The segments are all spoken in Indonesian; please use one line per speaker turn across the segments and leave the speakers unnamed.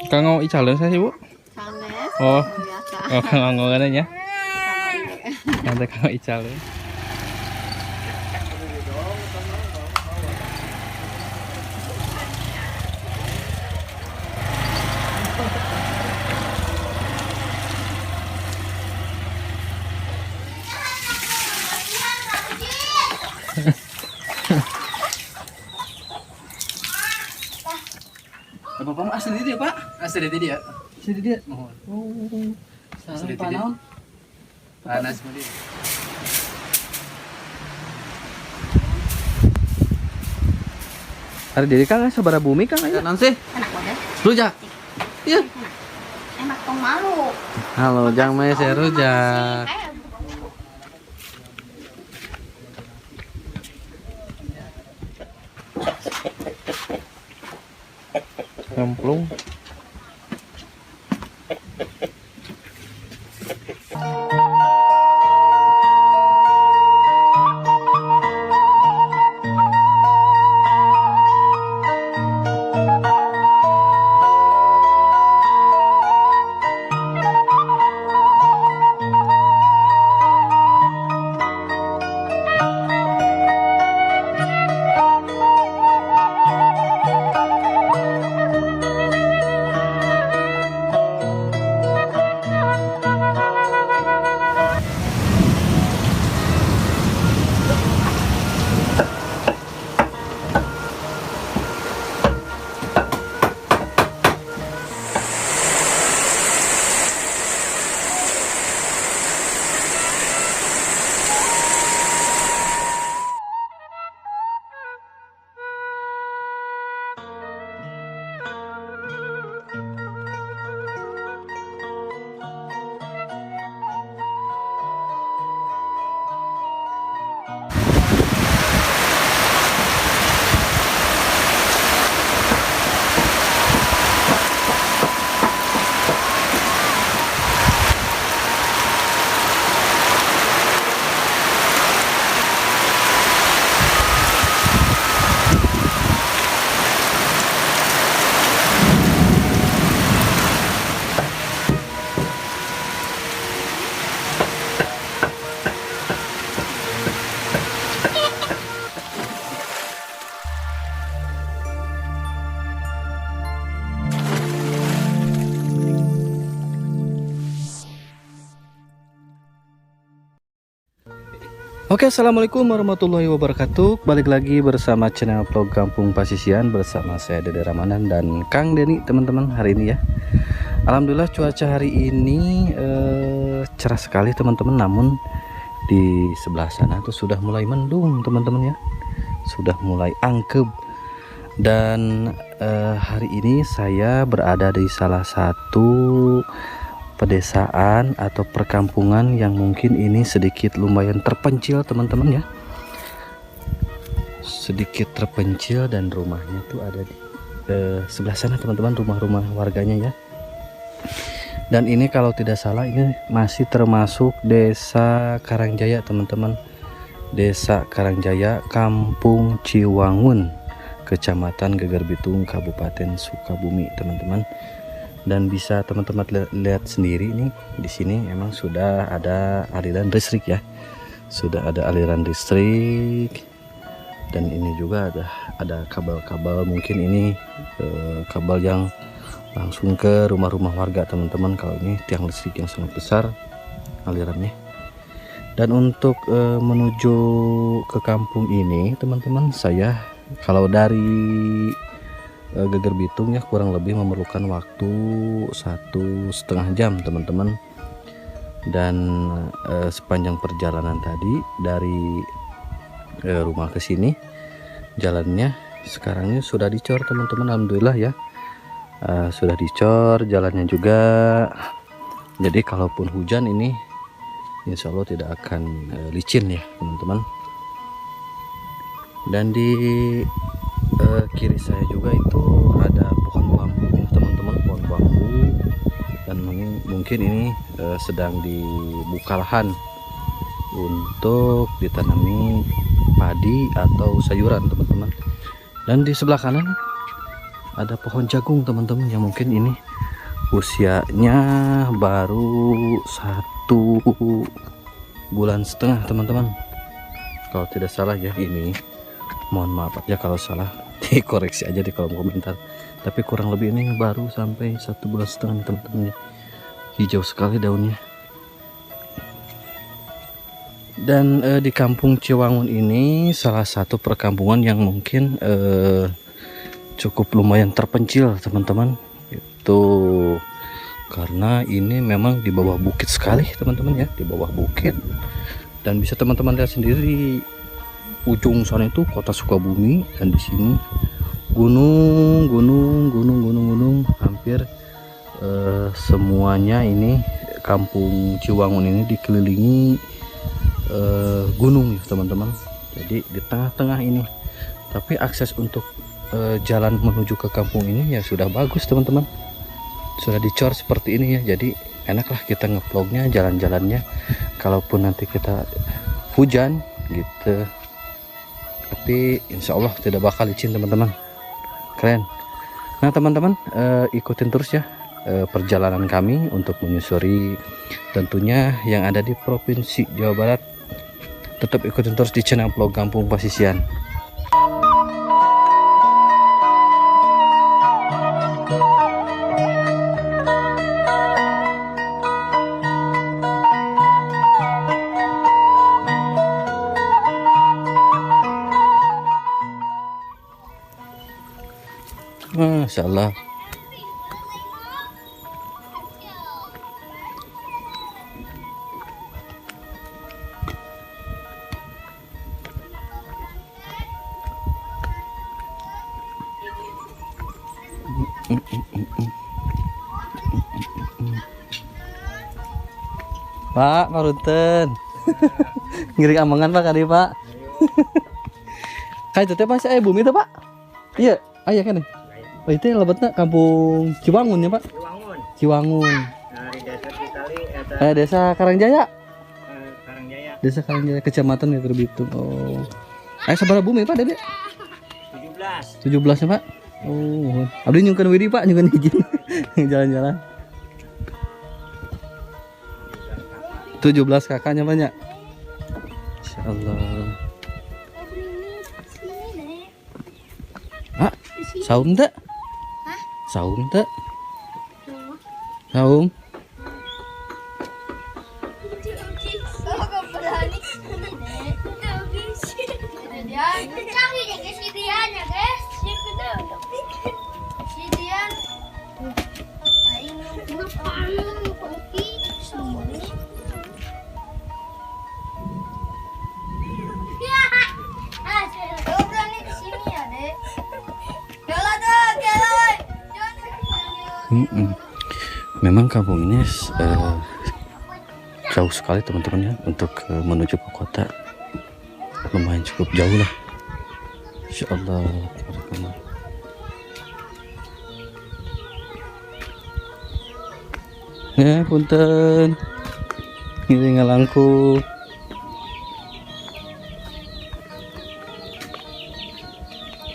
Kanggo icalin saya Bu.
Sanes.
Oh.
Biasa.
Oh, kanggo ngene nya.
Kanggo
Nanti kanggo icalin.
Bapak asli dia Pak, asli dia. Asli dia. Mohon.
Oh.
Asli dia. Panas dia.
Hari diri Kang sabaraha bumi Kang aya.
Naon sih?
enak banget.
Rujak. Iya.
Enak tong malu.
Halo, Jang Maya saya rujak. Nyemplung. Oke, assalamualaikum warahmatullahi wabarakatuh. Balik lagi bersama channel vlog Kampung Pasisian bersama saya Dede Ramadan dan Kang Deni teman-teman hari ini ya. Alhamdulillah cuaca hari ini cerah sekali teman-teman. Namun di sebelah sana tuh sudah mulai mendung teman-teman ya. Sudah mulai angkeb. Dan hari ini saya berada di salah satu pedesaan atau perkampungan yang mungkin ini sedikit lumayan terpencil teman-teman ya, sedikit terpencil dan rumahnya tuh ada di sebelah sana teman-teman, rumah-rumah warganya ya. Dan ini kalau tidak salah ini masih termasuk desa Karangjaya teman-teman, desa Karangjaya Kampung Ciwangun, Kecamatan Geger Bitung, Kabupaten Sukabumi teman-teman. Dan bisa teman-teman lihat sendiri nih, di sini emang sudah ada aliran listrik ya, sudah ada aliran listrik. Dan ini juga ada kabel-kabel, mungkin ini kabel yang langsung ke rumah-rumah warga teman-teman. Kalau ini tiang listrik yang sangat besar alirannya. Dan untuk menuju ke kampung ini teman-teman, saya kalau dari Geger Bitung ya kurang lebih memerlukan waktu 1,5 jam teman-teman. Dan sepanjang perjalanan tadi dari rumah ke sini, jalannya sekarang ini sudah dicor teman-teman, alhamdulillah ya. sudah dicor jalannya juga. Jadi kalaupun hujan ini insya Allah tidak akan licin ya teman-teman. Dan di kiri saya juga itu ada pohon bambu ya teman-teman, pohon bambu. Dan mungkin ini sedang dibuka lahan untuk ditanami padi atau sayuran teman-teman. Dan di sebelah kanan ada pohon jagung teman-teman, yang mungkin ini usianya baru 1,5 bulan teman-teman, kalau tidak salah ya. Ini mohon maaf ya kalau salah, dikoreksi aja di kolom komentar, tapi kurang lebih ini baru sampai 1,5 bulan teman-teman ya. Hijau sekali daunnya. Dan di kampung Ciwangun ini salah satu perkampungan yang mungkin cukup lumayan terpencil teman-teman, itu karena ini memang di bawah bukit sekali teman-teman ya, di bawah bukit. Dan bisa teman-teman lihat sendiri di ujung sana itu kota Sukabumi, dan di sini gunung, hampir semuanya ini kampung Ciwangun ini dikelilingi gunung ya teman-teman. Jadi di tengah-tengah ini, tapi akses untuk jalan menuju ke kampung ini ya sudah bagus teman-teman, sudah dicor seperti ini ya. Jadi enaklah kita ngevlognya jalan-jalannya kalaupun nanti kita hujan gitu, tapi insya Allah tidak bakal licin teman-teman. Keren. Nah teman-teman, ikutin terus ya perjalanan kami untuk menyusuri tentunya yang ada di Provinsi Jawa Barat. Tetap ikutin terus di channel vlog Kampung Pasisian. Masya Allah. Pak, Marunten. Ngiring amangan Pak kali Pak. Kayak itu teh Pak, saya bumi tuh Pak. Iya, ayah kan nih. Oh itu lebatnya kampung Ciwangun ya Pak? Ciwangun.
Nah, di desa Cikali ada
Desa Karangjaya.
Karangjaya
Desa Karangjaya, kecamatan ya Terbitung. Oh. Seberapa bumi Pak Dede?
17.
17 ya Pak? Oh. Abdi nyungkeun widi Pak, nyungkeun izin. Jalan-jalan. 17 kakaknya banyak. Insyaallah. Ah, saum teh? Saum teh? Saum. Memang kampung ini jauh sekali teman-teman ya, untuk menuju ke kota lumayan cukup jauh lah. Insyaallah. Ya punten, ini ngalangku.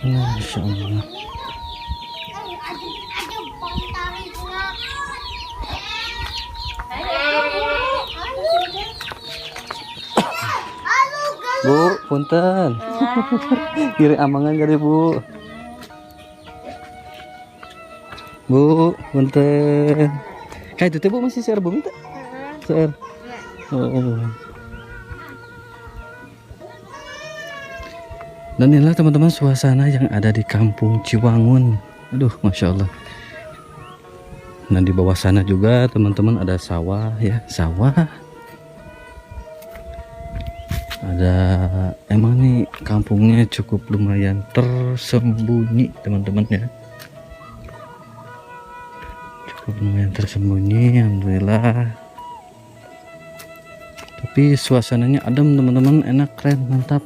Nah, insyaallah. Bu, punten. Kiri amangan kali Bu. Bu, punten. Kayak itu Bu masih share bumi tak? Share. Oh. Dan inilah teman-teman suasana yang ada di kampung Ciwangun. Aduh, masya Allah. Nah di bawah sana juga teman-teman ada sawah ya, sawah. Ada, emang nih kampungnya cukup lumayan tersembunyi teman-teman ya. lumayan tersembunyi, alhamdulillah. Tapi suasananya adem teman-teman, enak, keren, mantap.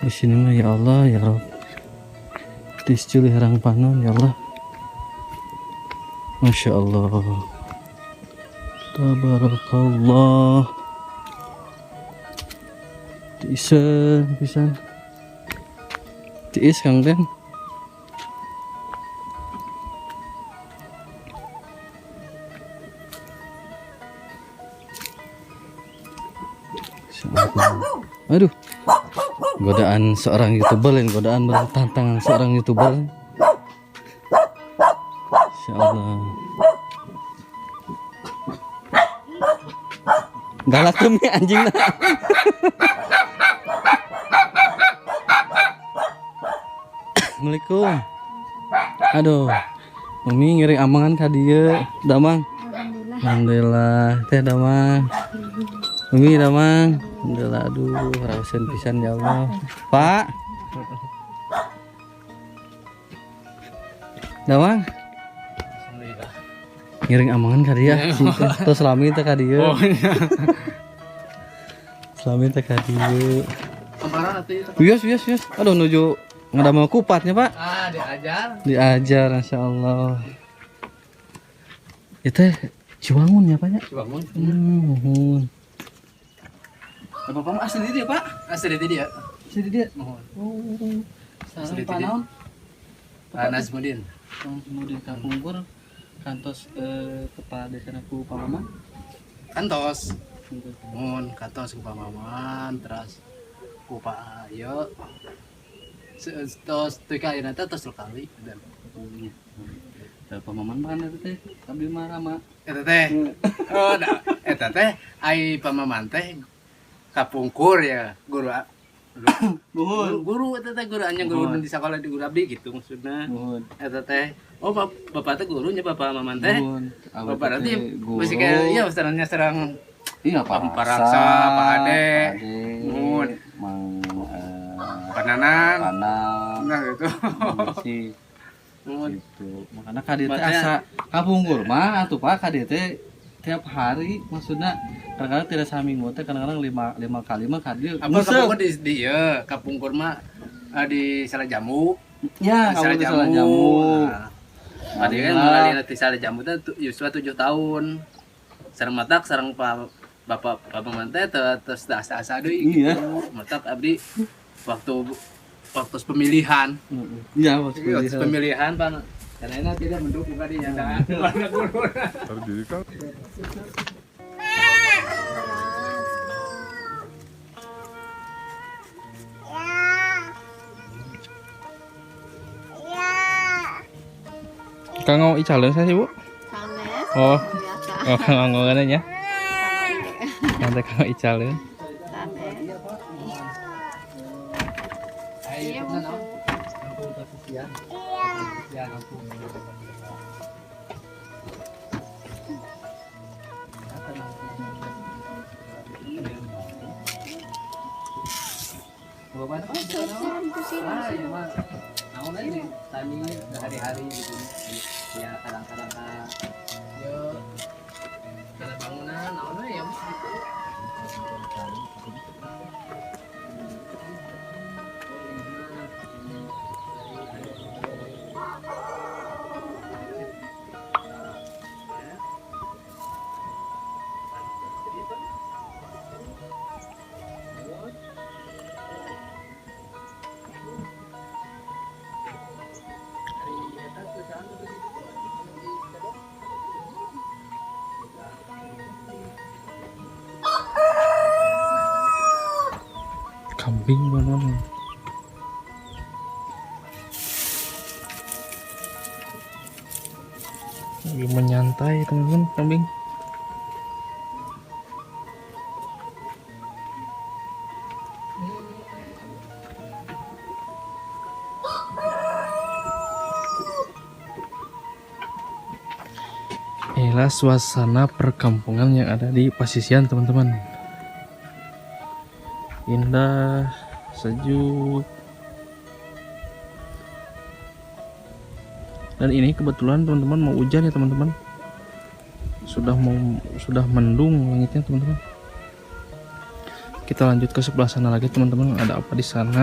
Di sini mah ya Allah ya Rob. Tisculi herang panon ya Allah. Masya Allah. Tabarakallah. Tiisen pisan. Tiis Kang Den. Aduh, godaan seorang YouTuber lain godaan tantangan seorang YouTuber. Insya Allah. Galak demi anjing nah. Assalamualaikum. Aduh, Mami ngiring amangan ka dieu. Damang. Alhamdulillah. Teh Damang. Mami Damang. Alhamdulillah, aduh, rawasan pisan ya Allah. Pak. Damang. Ngiring amangan ka dia. Terus selami teh ka dieu.
Oh iya.
Selami teh ka dieu.
Kemarin nanti
Yes. Aduh nuju ngadamel kupatnya, Pak.
diajar.
Diajar, Masya Allah. Itu Ciwangun ya, Pak ya?
Bangun.
Mohon.
Bapak mah asli dia, Pak. Asli dia.
Sini dia.
Mohon.
Oh.
Asli
Sareng
dia.
panaon?
Nasmudin.
Kemudian Kapungkur kantos kepala desa aku Pamaman.
Kantos. Mohon kantos ku pamaman terus ku Pak Ayo. Terus teu ka ayeuna teh terus kali dan
Pamaman mana teh? Abdi mah rama.
eta teh. Oh, eta teh ai pamaman teh kapungkur ya guru guru eta teh guru anya guru di sekolah di guru abdi gitu maksudna.
Mohon.
Eta teh oh bapak teh gurunya bapak maman teh.
Mohon.
Bapak nanti masih kayak iya serannya serang
Iya Pak
Paraksa, Pak Ade,
Mohon. Mang
Pananan.
Panang.
Nah gitu.
Si
Mohon.
gitu. Makanya KDT
Makanya-
asa kapungkur mah atuh Pak KDT tiap hari maksudnya kadang-kadang tidak saminggu teh kadang-kadang lima kali mah kadieu.
Apa kapungkur di ieu kapungkur mah di salah jamu.
Ya, kamu tuh salah jamu.
Nah, Ade kan mengalih di salah jamu teh Yuswa 7 tahun. Sareng matak sareng bapak teh terus asa-asa deui
Iya.
gitu. Matak abdi waktu pemilihan.
Iya, waktu
Waktu pemilihan Pak. Karena tidak mendukung tadi ya.
Kanggo icalin saya sih bu.
Sanes.
Oh,
Biasa.
oh kanggo ya.
Iya.
Nanti kanggo icalin.
Sanes.
Iya, hari-hari gitu ya kadang-kadang ya kada bangunan naon ya gitu.
Kambing mana? Lagi menyantai teman-teman kambing. Inilah suasana perkampungan yang ada di Pasisian teman-teman. Indah, sejuk. Dan ini kebetulan teman-teman mau hujan ya teman-teman. Sudah mendung langitnya teman-teman. Kita lanjut ke sebelah sana lagi teman-teman. Ada apa di sana?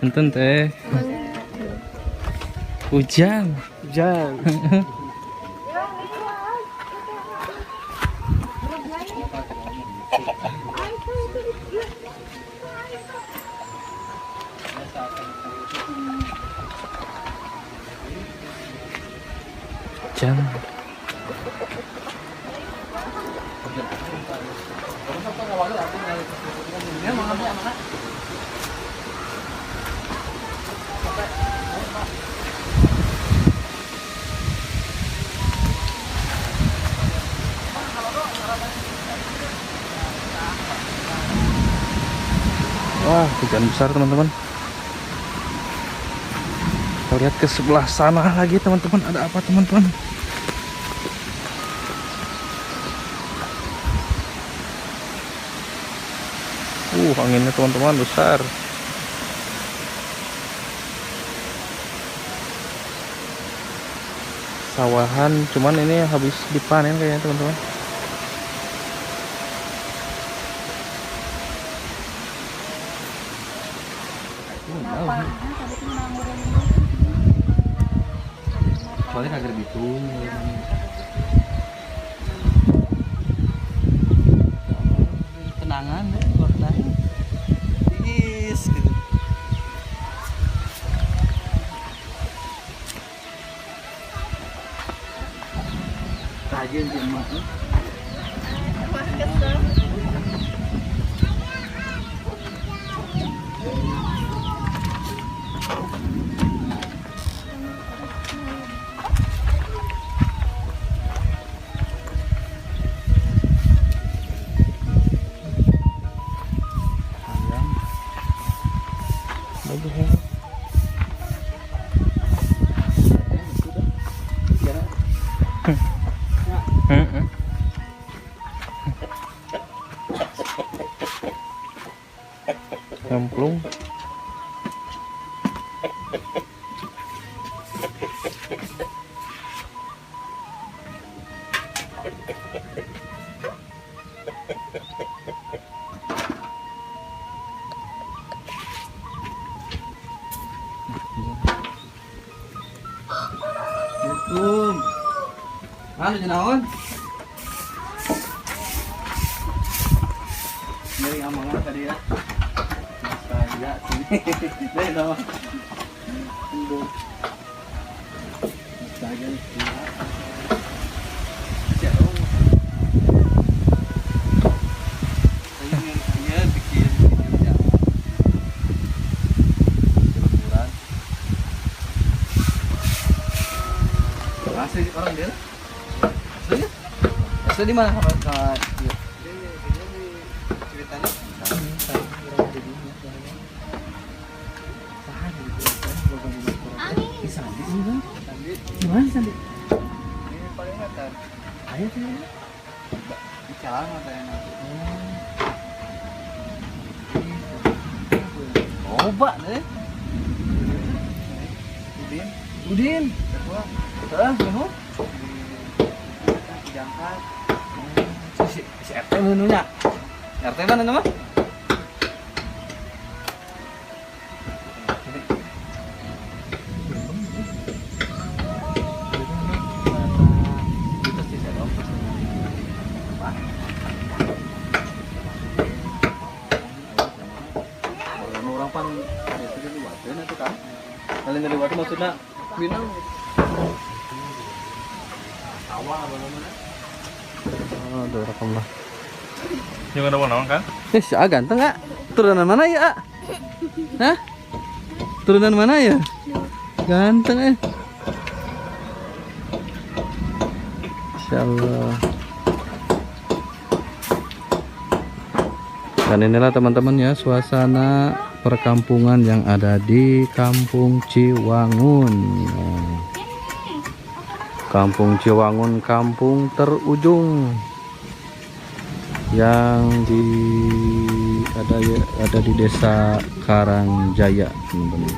Enten teh. Hujan. Hujan. Wah, hujan besar teman-teman. Kita lihat ke sebelah sana lagi teman-teman. Ada apa teman-teman? Anginnya teman-teman besar. Sawahan, cuman ini habis dipanen kayaknya teman-teman. Soalnya kagak gitu.
Kenangan deh, gua kenangan. Is gitu. Rajin sih emak.
Nyemplung.
Assalamualaikum. Halo jenawan. Dari amangan tadi ya. Astaga sini. Dari nama. Tunggu. Astaga sini. Jauh. Ini bikin video ya. Liburan. Asli orang dia? Asli? Asli di mana? Ceritanya? Gimana Sandi? Ini paling atas. Ayo sih. Bicara katanya. Coba deh. Udin. Nuhun. Diangkat. Si RT menunya. RT mana nama? Orang pan itu di waktu itu kan. Kalian dari waktu maksudnya binang. Awal mana?
Aduh, rekam lah. Yang ada warna kan?
Ganteng gak? Turunan mana ya? Hah? Turunan mana ya? Ganteng Masya Allah. Dan inilah teman-teman ya suasana perkampungan yang ada di Kampung Ciwangun. Kampung Ciwangun, kampung terujung yang ada di Desa Karangjaya, teman-teman.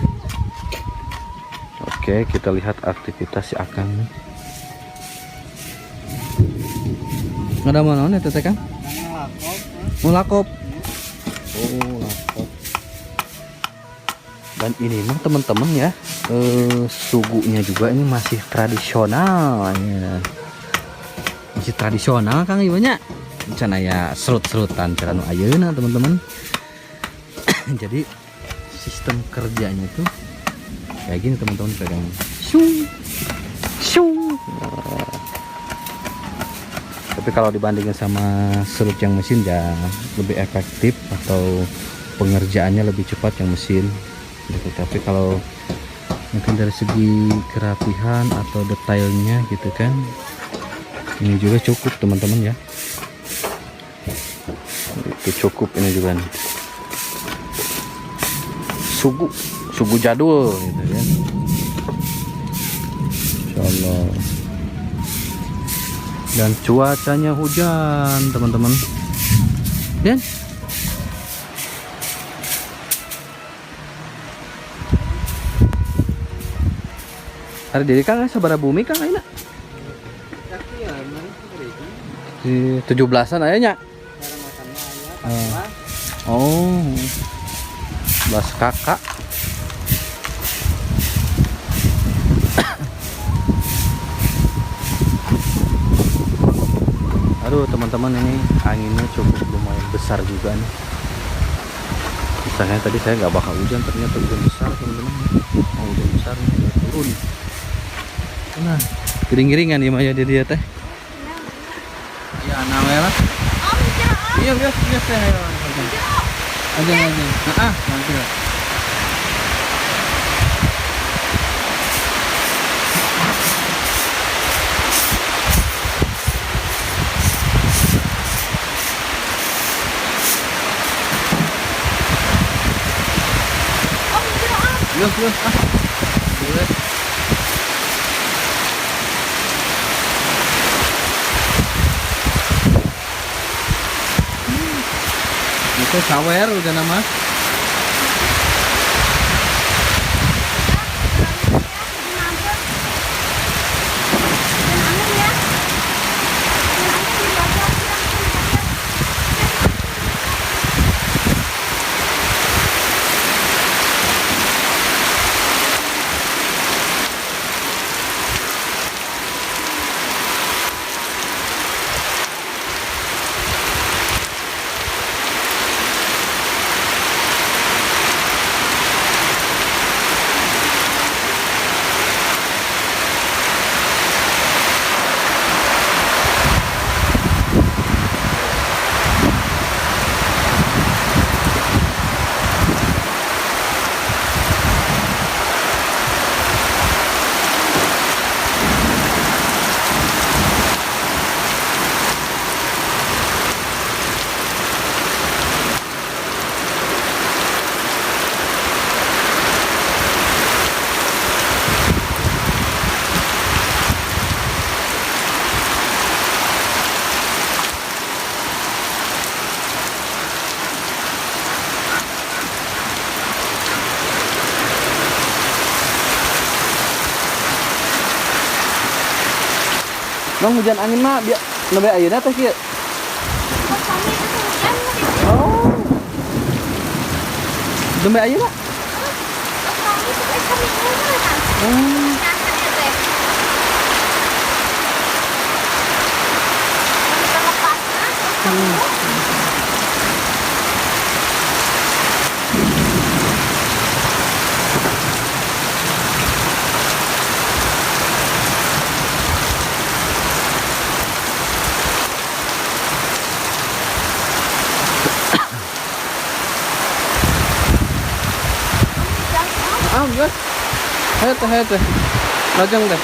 Oke, kita lihat aktivitas si Akang. Ada mana nih Teteh Kang? Mau lakop. Oh, lakop. Dan ini mah teman-teman ya, sugunya juga ini masih tradisional ya. Masih tradisional Kang ibunya. Rencana ya serut-serutan cara nu ayeuna teman-teman. Jadi sistem kerjanya tuh kayak gini teman-teman, pegang shung shung. Tapi kalau dibandingin sama serut yang mesin ya lebih efektif atau pengerjaannya lebih cepat yang mesin gitu. Tapi kalau mungkin dari segi kerapihan atau detailnya gitu kan, ini juga cukup teman-teman ya. Itu cukup ini juga nih. Sugu jadul gitu ya. Insyaallah. Dan cuacanya hujan teman-teman. Dan hari diri Kang sabaraha bumi Kang ayeuna? Di 17-an aya nya. Oh. 11 kakak. Aduh teman-teman, ini anginnya cukup lumayan besar juga nih. Misalnya tadi saya nggak bakal hujan, ternyata hujan besar teman-teman. Oh, hujan besar nih, udah turun. Nah, giring-giringan ya Maya dia teh. Iya, namanya lah. Iya, biasa teh. Aja. Nanti lah. Yuk. Boleh. Itu sawer udah nama. Bang, hujan angin mah biar lebih ayeuna teh kieu. Oh. Lebih ayeuna. Guys. Ayo teh. Lajang deh.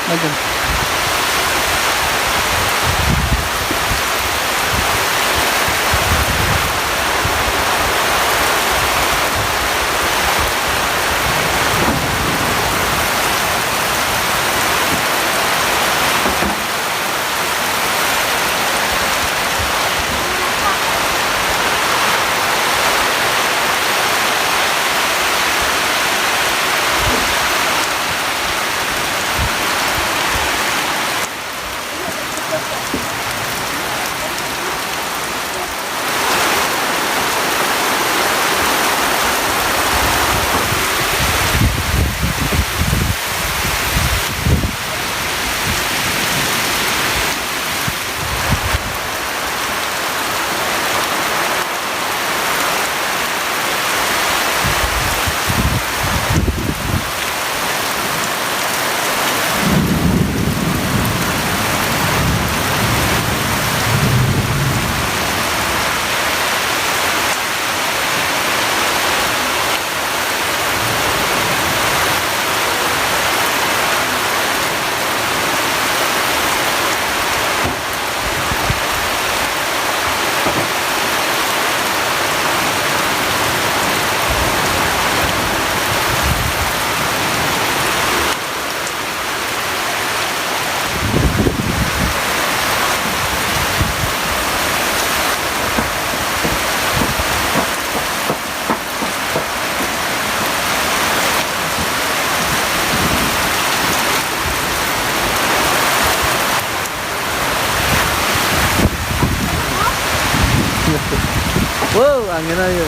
Wow, angin aja.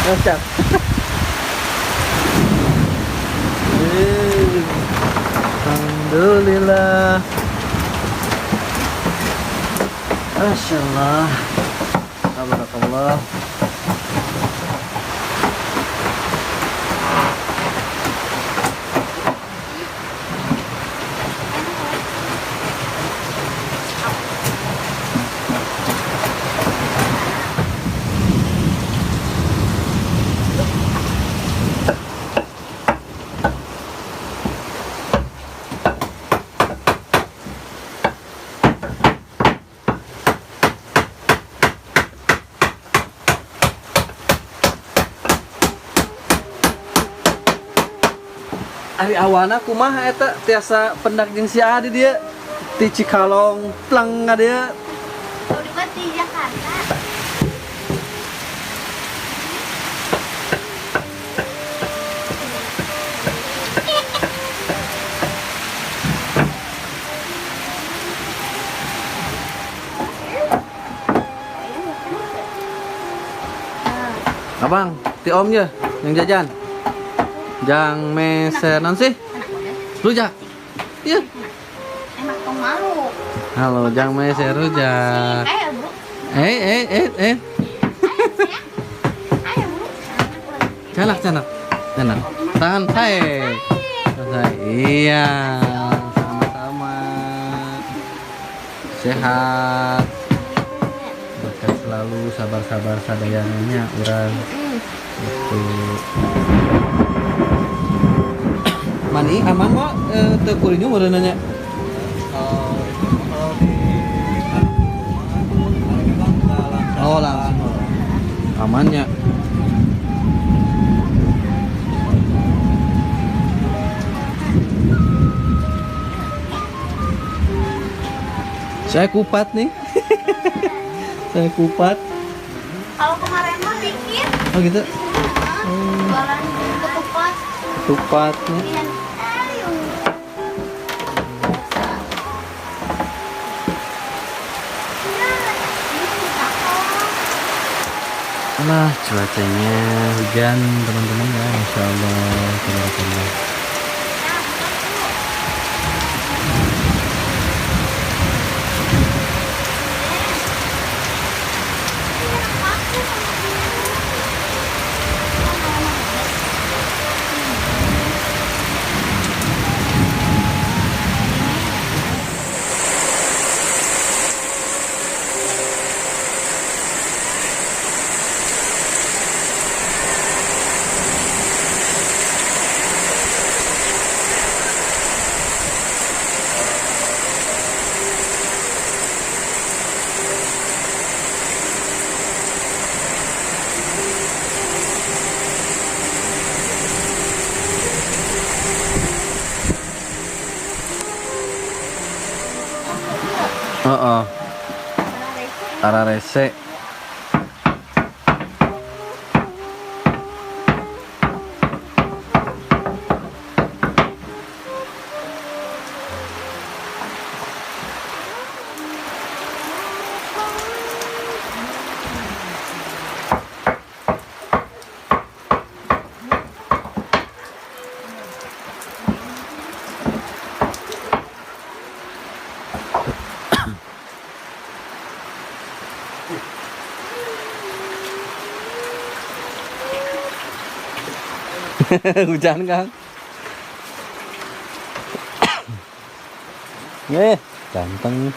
Ngacak. Alhamdulillah. Masya Allah. Tabarakallah. Ari awana kumaha eta tiasa pendak jeung si Adi dia ti Cikalong plang dia.
Udah di Jakarta.
Abang, ti omnya yang jajan. Jang meser non sih? Rujak. Iya.
Enak tong malu.
Halo, jang meser rujak.
Ayo, Bu.
Eh.
Ayo, Bu.
Canak. Canak. Tahan, hai. Iya, sama-sama. Sehat. Berkat selalu sabar-sabar sadayananya urang. Itu. Mani aman kok teu kurinyu meureun nya. Oh, langsung. Amannya. Saya kupat nih. Saya kupat.
Kalau kemarin mah bikin
Oh gitu.
jualan ketupat.
Kupat nih.
Iya. Ayo.
Nah, cuacanya hujan teman-teman ya, Masya Allah, tabarakallah. Oh, arah rese. Hujan Kang. Ganteng.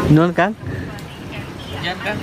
Non Kang?
Hujan kan?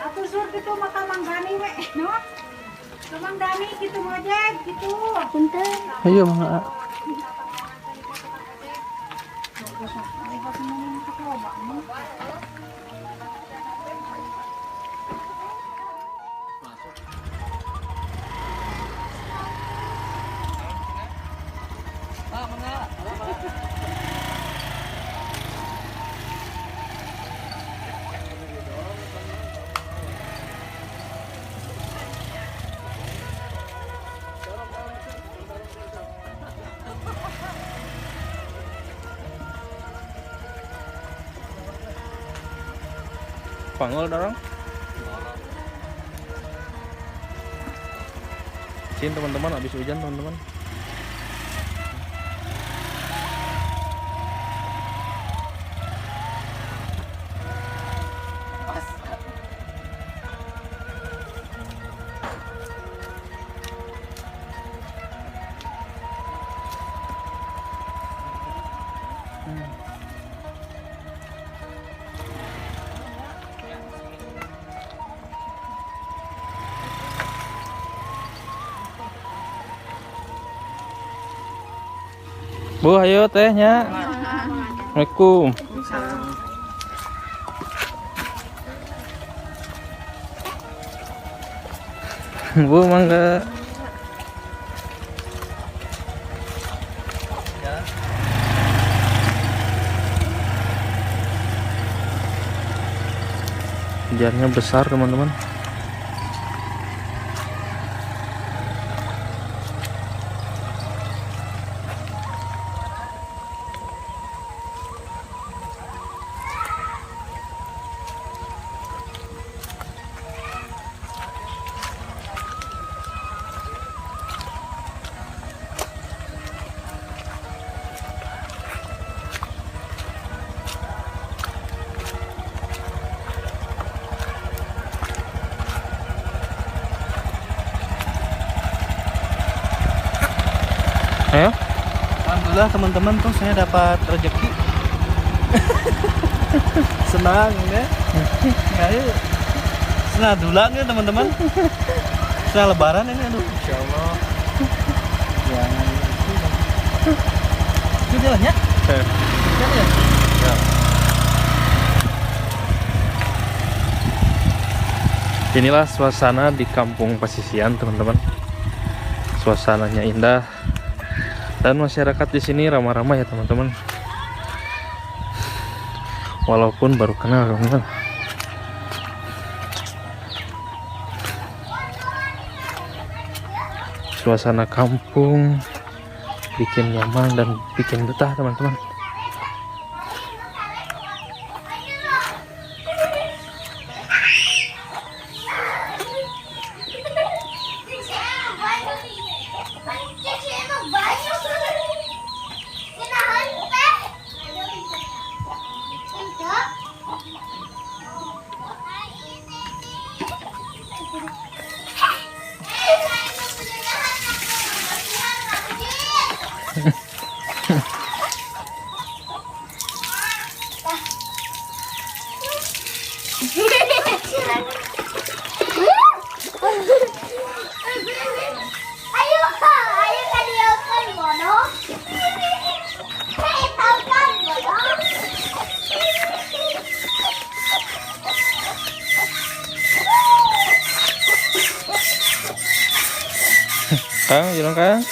Atuh sur gitu maka Mang Dani we, no? Mang Dani gitu ngojek gitu.
Punten.
Ayo Mang.
Panggul dorong. Sini teman-teman, habis hujan teman-teman.
Bu, ayo tehnya. Assalamualaikum. Bu, mangga. Hujannya besar teman-teman. Ayo. Alhamdulillah teman-teman tuh saya dapat rezeki. Senang ya. Ayo. Senang dulang ya teman-teman. Senang lebaran ini aduh insyaallah. Jangan itu jalannya. Jalan ya. Ya. Inilah suasana di Kampung Pasisian teman-teman. Suasananya indah. Dan masyarakat di sini ramah-ramah ya teman-teman. Walaupun baru kenal teman-teman. Suasana kampung bikin nyaman dan bikin betah teman-teman.
Kang, jalan Kang.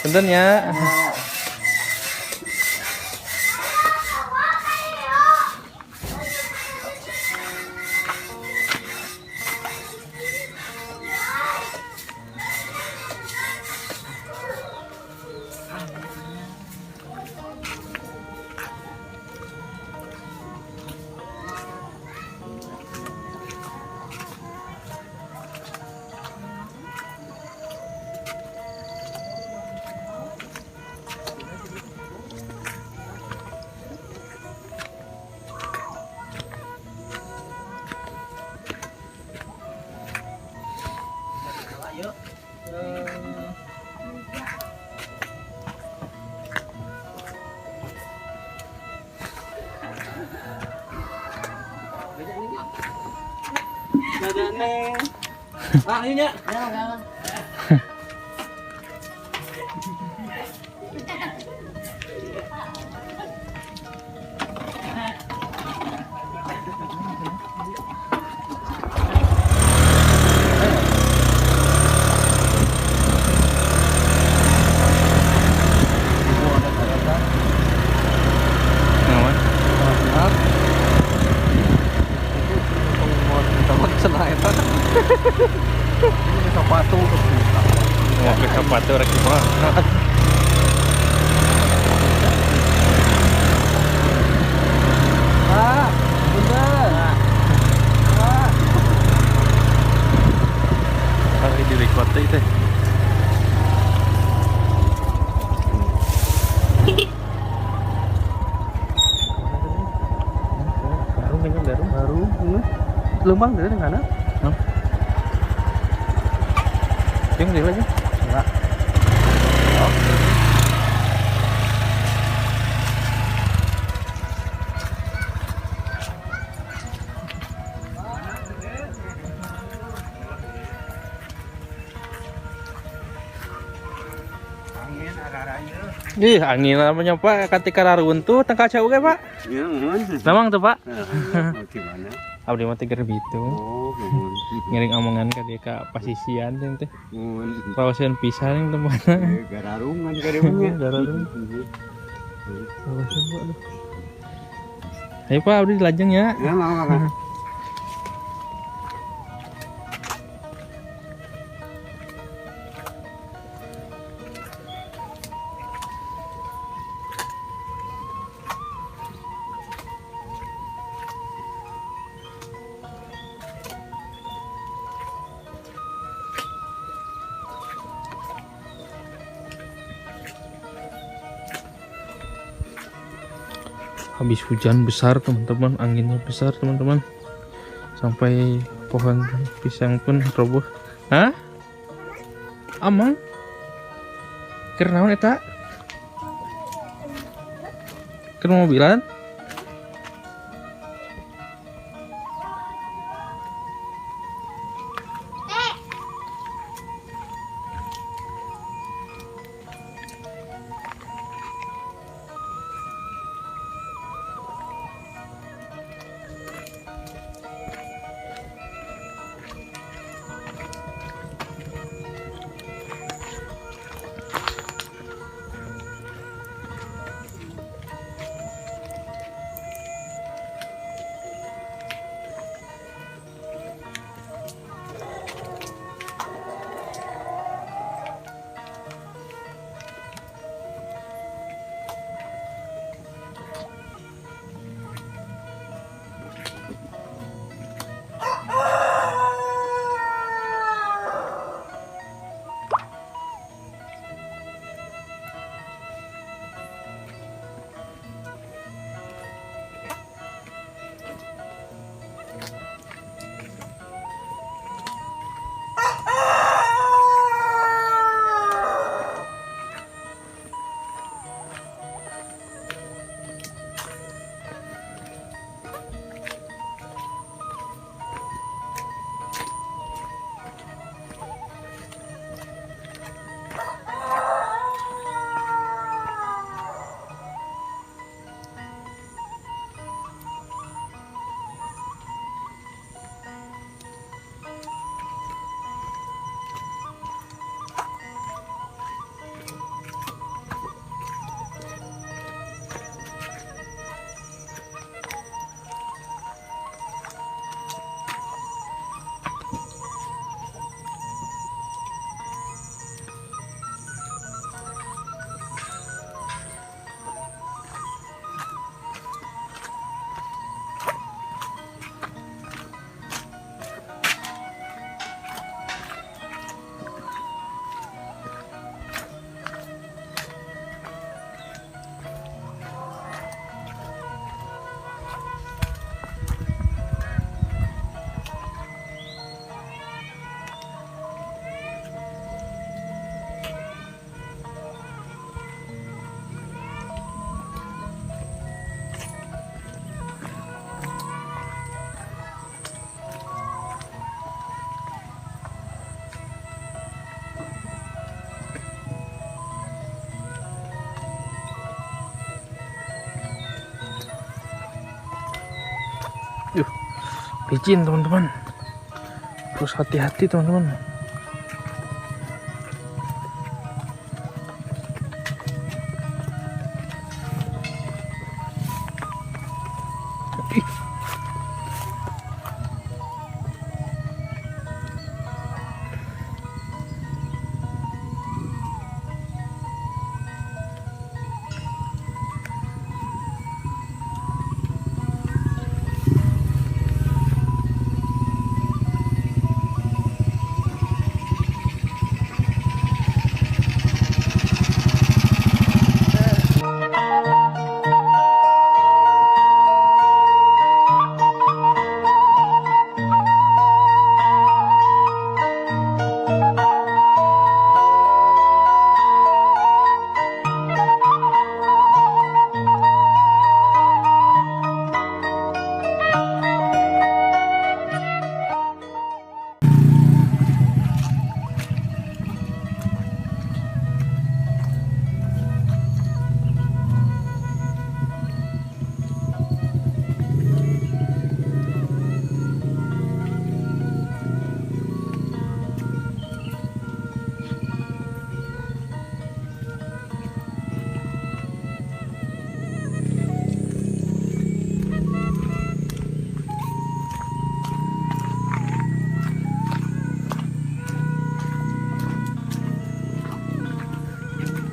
Bentar ya.
Ah, ini ya. Mau ke sepatu rek banget. Lagi di record teh. Baru. Lembang dari mana? Yung di lagi? Enggak. Ih, angin namanya Pak, ketika runtuh tengah jauh ke Pak?
Ya, mohon.
Memang tuh Pak.
Gimana?
Abdi mah teh gitu.
Oh, mohon.
Ngiring omongan ka dia ka pasisian jeung teh.
Mohon.
Pawaseun pisan yang tempatna.
Gararungan karimnya.
Gararung. Ayo Pak, abdi dilajeng ya.
Ya, mau.
Habis hujan besar teman-teman, anginnya besar teman-teman, sampai pohon pisang pun roboh. Hah? Amang? Keur naon eta? Keur mobilan? licin teman-teman, terus hati-hati teman-teman.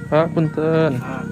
Pak, punten. Hah?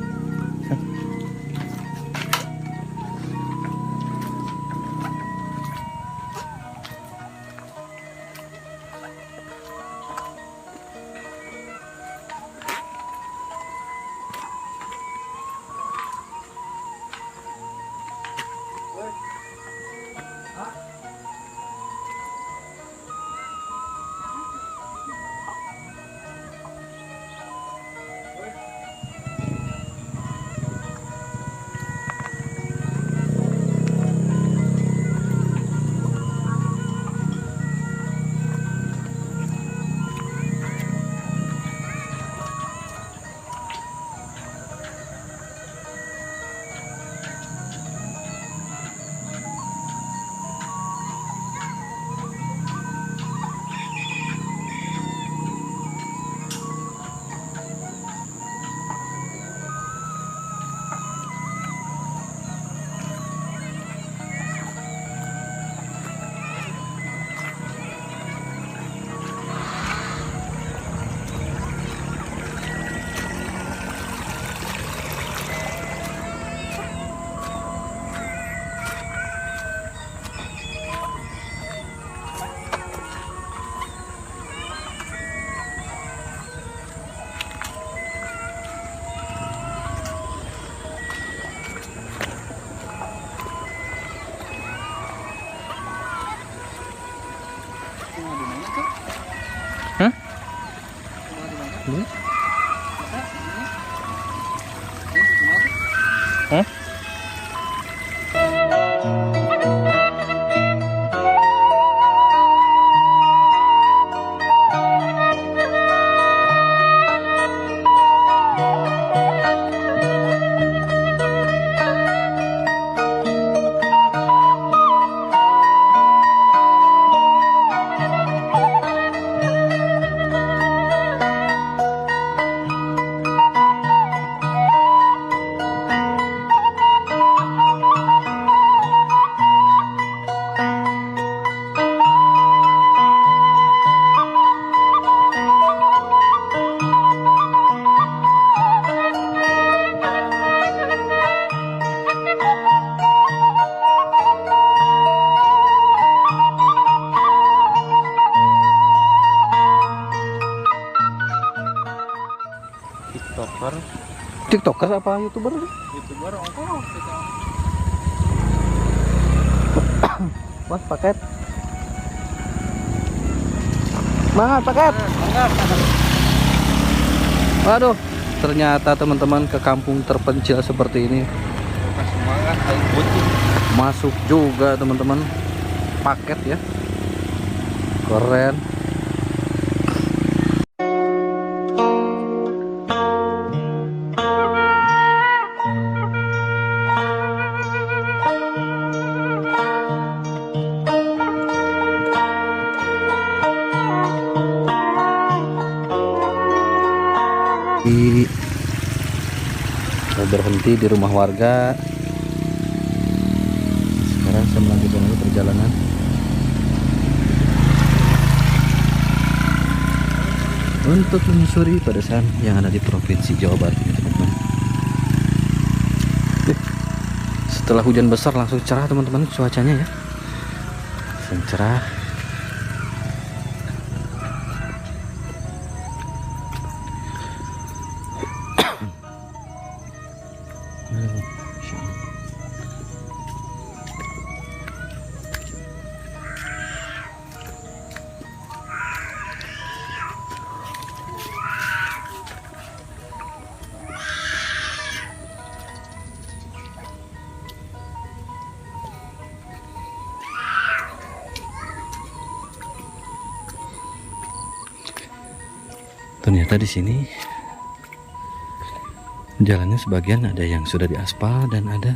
TikToker,
TikToker apa YouTuber?
YouTuber, oh,
Mas paket. Semangat paket. Waduh, ternyata teman-teman ke kampung terpencil seperti ini.
semangat, ayo butuh.
Masuk juga teman-teman. Paket ya. Keren. berhenti di rumah warga. Sekarang saya melanjutkan lagi perjalanan. Untuk menyusuri pedesaan yang ada di Provinsi Jawa Barat ini, teman-teman. Setelah hujan besar langsung cerah, teman-teman, cuacanya ya. Langsung cerah. Ternyata di sini jalannya sebagian ada yang sudah diaspal dan ada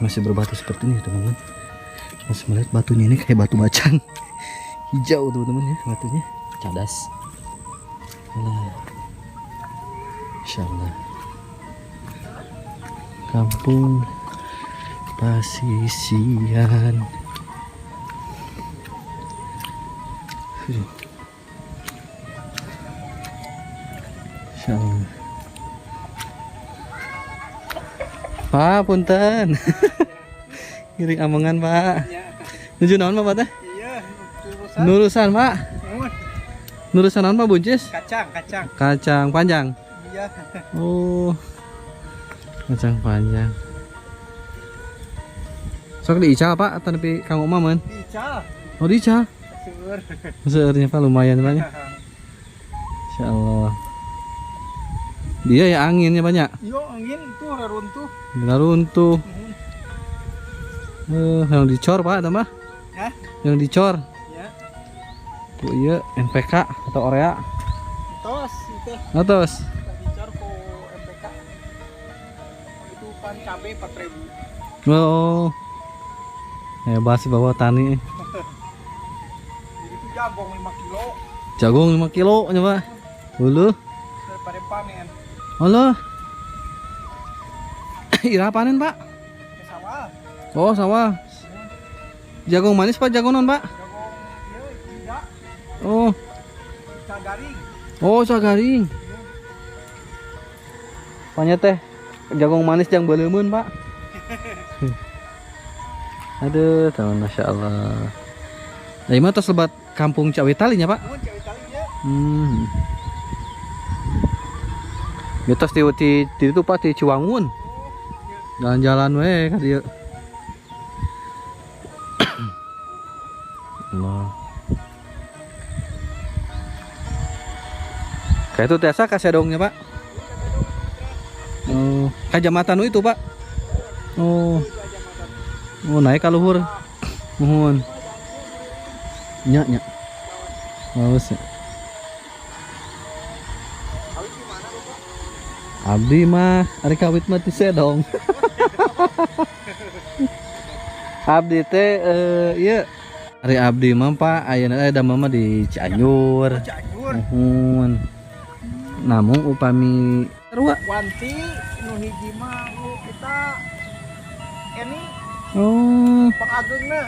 masih berbatu seperti ini, teman-teman. Masih melihat batunya ini kayak batu bacang hijau, teman-teman ya, batunya cadas. Nah, insyaallah kampung Pasisian. Insyaallah. Pak, punten. Giring amongan, Pak. Nuju naon, Pak, teh?
Iya,
Nurusan, Pak. Nurusan naon, Pak, buncis?
kacang.
Kacang panjang.
Iya.
Oh. Kacang panjang. Sok diical, Pak, atau nepi Kang Oma, men?
Ical.
Oh, diical.
Seur.
Seurnya, Pak, lumayan banyak. Insyaallah. Dia ya anginnya banyak.
Yo, angin itu reruntuh.
Runtuh. Yang dicor, Pak, ada mah?
Hah?
Yang dicor.
Ya.
Oh iya, NPK atau Orea.
Tos itu
Atas.
dicor ko MPK. Itu pan cabe 4.000.
Oh. Hebat sih bawa tani.
Jadi itu jagung 5 kilo
Jagung 5 kilo nya, Pak. Hulu.
daripada panen
Halo. Ira panen, Pak.
ke sawah.
Oh, sawah. Jagung manis, Pak, jagung non, Pak?
Jagung ieu tidak
Oh.
cagaring.
Oh, sagaring. Panya teh jagung manis yang beleumeun, Pak. Aduh, teman, Masya Allah. Nah, ini mah tos lebat kampung Cawitalinya, Pak.
Mun cewek tali ya.
Mitos di itu, Pak, di Ciwangun. Jalan-jalan we ka dieu. Allah. Kayak itu tiasa kasedongnya, Pak. Oh, kajamatan itu, Pak. Oh. Oh, naik ka luhur. Nuhun. Nya. Bagus ya. Abdi mah ari kawit mah ti sedong. Abdi teh ieu ari abdi mah, Pak, ayeuna ada mama di Cianjur.
Cianjur.
Nuhun. Namun upami sarua.
Wanti nu hiji mah kita ini
Oh,
Pak Agengna.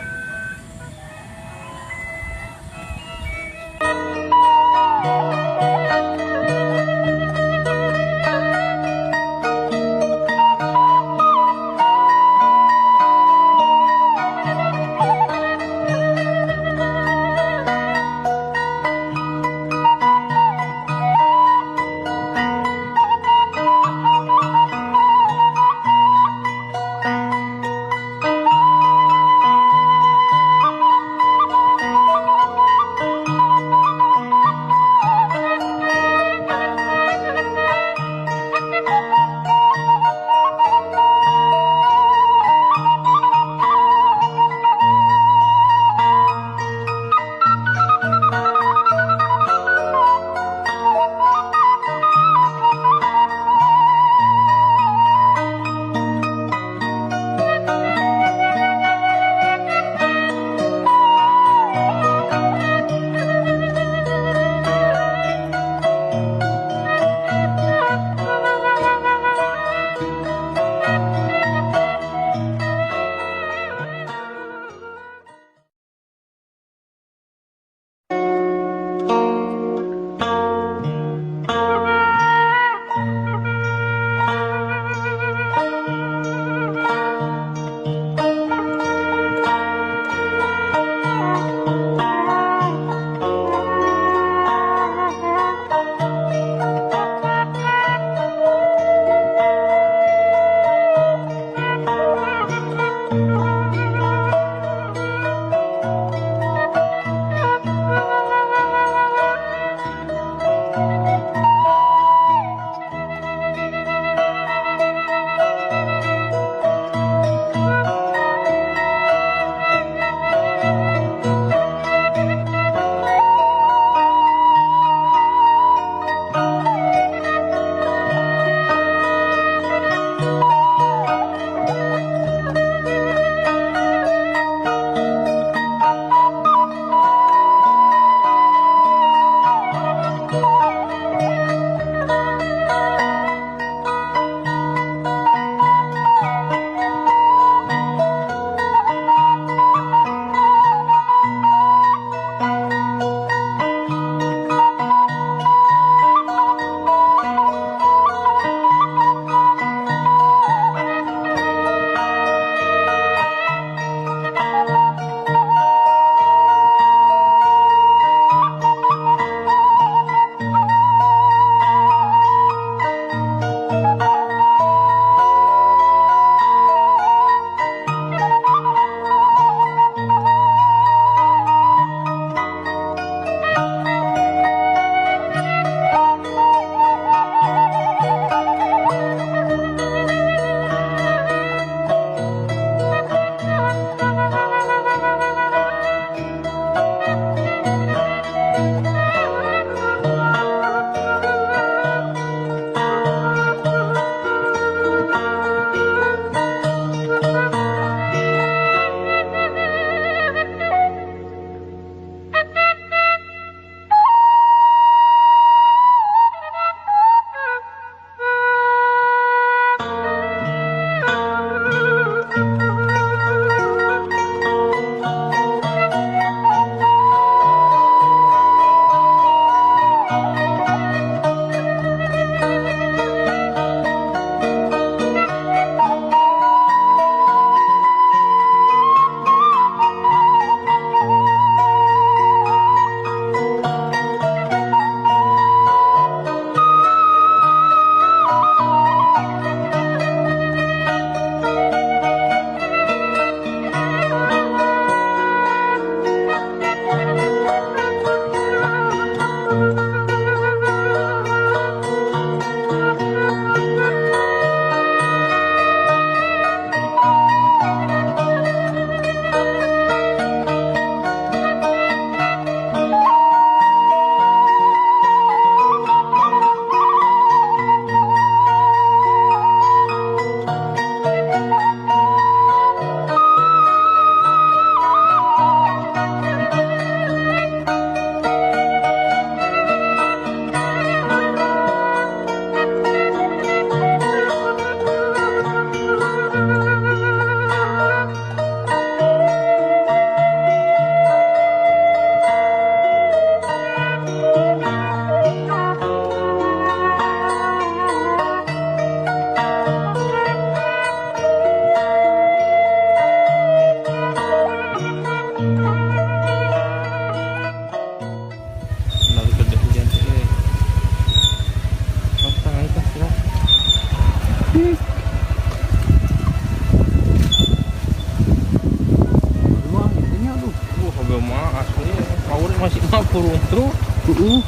Terus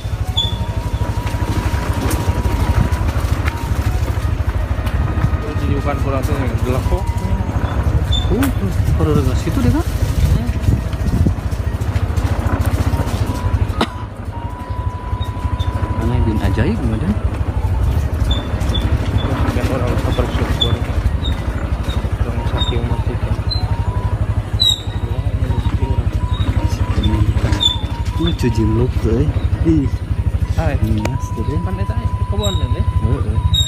tunjukkan kurang tuh yang gelap kok.
Kalau udah situ deh kan? Mana yang ajaib gimana?
Dan orang sabar syukur. Orang saking mati kan.
Lucu jimluk tuh. Ih,
Hai,
mas tuh deh.
kan eta kebon deh.
Heeh.